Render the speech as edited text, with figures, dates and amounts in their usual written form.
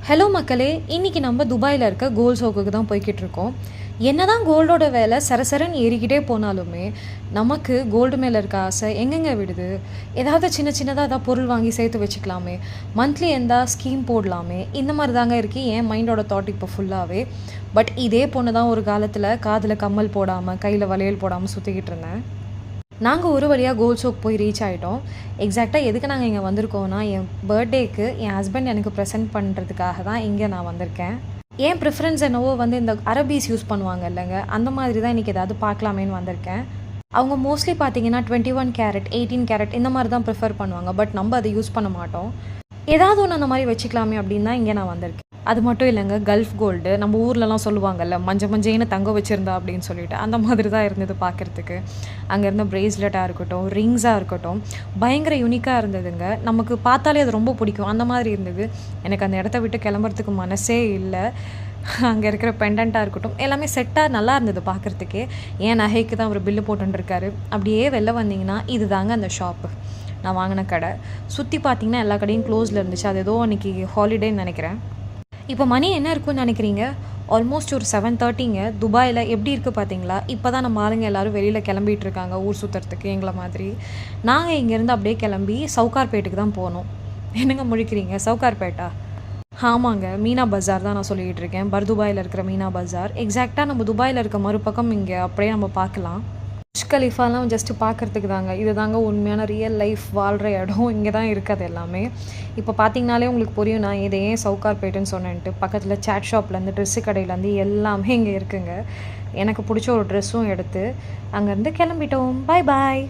Hello மக்களே, இன்றைக்கி நம்ம துபாயில் இருக்க கோல்ட் ஷோக்குக்கு தான் போய்கிட்டு இருக்கோம். என்ன தான் கோல்டோட வேலை சரசரன்னு ஏறிக்கிட்டே போனாலுமே நமக்கு கோல்டு மேலே இருக்க ஆசை எங்கெங்கே விடுது? ஏதாவது சின்ன சின்னதாக ஏதாவது பொருள் வாங்கி சேர்த்து வச்சுக்கலாமே, மந்த்லி எந்த ஸ்கீம் போடலாமே, இந்த மாதிரி தாங்க இருக்குது என் மைண்டோட தாட் இப்போ ஃபுல்லாகவே. பட் இதே பொண்ணு தான் ஒரு காலத்தில் காதில் கம்மல் போடாமல் கையில் வளையல் போடாமல் சுற்றிக்கிட்டு இருந்தேன். நாங்கள் ஒரு வழியாக கோல்ட் ஷோக்கு போய் ரீச் ஆகிட்டோம். எக்ஸாக்டாக எதுக்கு நாங்கள் இங்கே வந்திருக்கோன்னா, என் பர்த்டேக்கு என் ஹஸ்பண்ட் எனக்கு ப்ரெசென்ட் பண்ணுறதுக்காக தான் இங்கே நான் வந்திருக்கேன். என் ப்ரிஃபரன்ஸ் என்னவோ இந்த அரபீஸ் யூஸ் பண்ணுவாங்க இல்லைங்க, அந்த மாதிரி தான் இன்றைக்கி ஏதாவது பார்க்கலாமேன்னு வந்திருக்கேன். அவங்க மோஸ்ட்லி பார்த்தீங்கன்னா 21 கேரட் 18 கேரட் இந்த மாதிரி தான் ப்ரிஃபர் பண்ணுவாங்க. பட் நம்ம அதை யூஸ் பண்ண மாட்டோம். ஏதாவது ஒன்று அந்த மாதிரி வச்சுக்கலாமே அப்படின்னு தான் இங்கே நான் வந்திருக்கேன். அது மட்டும் இல்லைங்க, கல்ஃப் கோல்டு நம்ம ஊர்லலாம் சொல்லுவாங்கல்ல, மஞ்சேன்னு தங்கம் வச்சுருந்தா அப்படின்னு சொல்லிட்டு, அந்த மாதிரி தான் இருந்தது பார்க்குறதுக்கு. அங்கே இருந்த ப்ரேஸ்லெட்டாக இருக்கட்டும், ரிங்ஸாக இருக்கட்டும், பயங்கர யூனிக்காக இருந்ததுங்க. நமக்கு பார்த்தாலே அது ரொம்ப பிடிக்கும், அந்த மாதிரி இருந்தது. எனக்கு அந்த இடத்த விட்டு கிளம்புறதுக்கு மனசே இல்லை. அங்கே இருக்கிற பெண்டண்ட்டாக இருக்கட்டும், எல்லாமே செட்டாக நல்லா இருந்தது பார்க்குறதுக்கே. என் நகைக்கு தான் அவர் பில்லு போட்டுருக்காரு. அப்படியே வெளில வந்தீங்கன்னா இது தாங்க அந்த ஷாப்பு, நான் வாங்கின கடை. சுற்றி பார்த்தீங்கன்னா எல்லா கடையும் க்ளோஸில் இருந்துச்சு. அது ஏதோ அன்றைக்கி ஹாலிடேன்னு நினைக்கிறேன். இப்போ மணி என்ன இருக்குன்னு நினைக்கிறீங்க? ஆல்மோஸ்ட் ஒரு 7:30ங்க. துபாயில் எப்படி இருக்குது பார்த்தீங்களா? இப்போ தான் நம்ம ஆளுங்க எல்லோரும் வெளியில் கிளம்பிகிட்டு இருக்காங்க ஊர் சுற்றுறதுக்கு எங்களை மாதிரி. நாங்கள் இங்கேருந்து அப்படியே கிளம்பி சவுகார்பேட்டுக்கு தான் போனோம். என்னங்க முழிக்கிறீங்க? சவுகார்பேட்டா? ஆமாங்க, மீனா பஜார் தான் நான் சொல்லிகிட்டு இருக்கேன். துபாயில் இருக்கிற மீனா பஜார். எக்ஸாக்டாக நம்ம துபாயில் இருக்க மறுபக்கம் இங்கே அப்படியே நம்ம பார்க்கலாம். புர்ஜ் கலீஃபாலாம் ஜஸ்ட்டு பார்க்குறதுக்கு தாங்க. இது தாங்க உண்மையான ரியல் லைஃப் வாழ்கிற இடம். இங்கே தான் இருக்குது எல்லாமே. இப்போ பார்த்தீங்கனாலே உங்களுக்கு புரியும் நான் இதை ஏன் சவுகார்பேட்டுன்னு சொன்னேன்ட்டு. பக்கத்தில் சாட் ஷாப்லேருந்து ட்ரெஸ்ஸு கடையிலேருந்து எல்லாமே இங்கே இருக்குங்க. எனக்கு பிடிச்ச ஒரு ட்ரெஸ்ஸும் எடுத்து அங்கேருந்து கிளம்பிட்டோம். பாய் பாய்.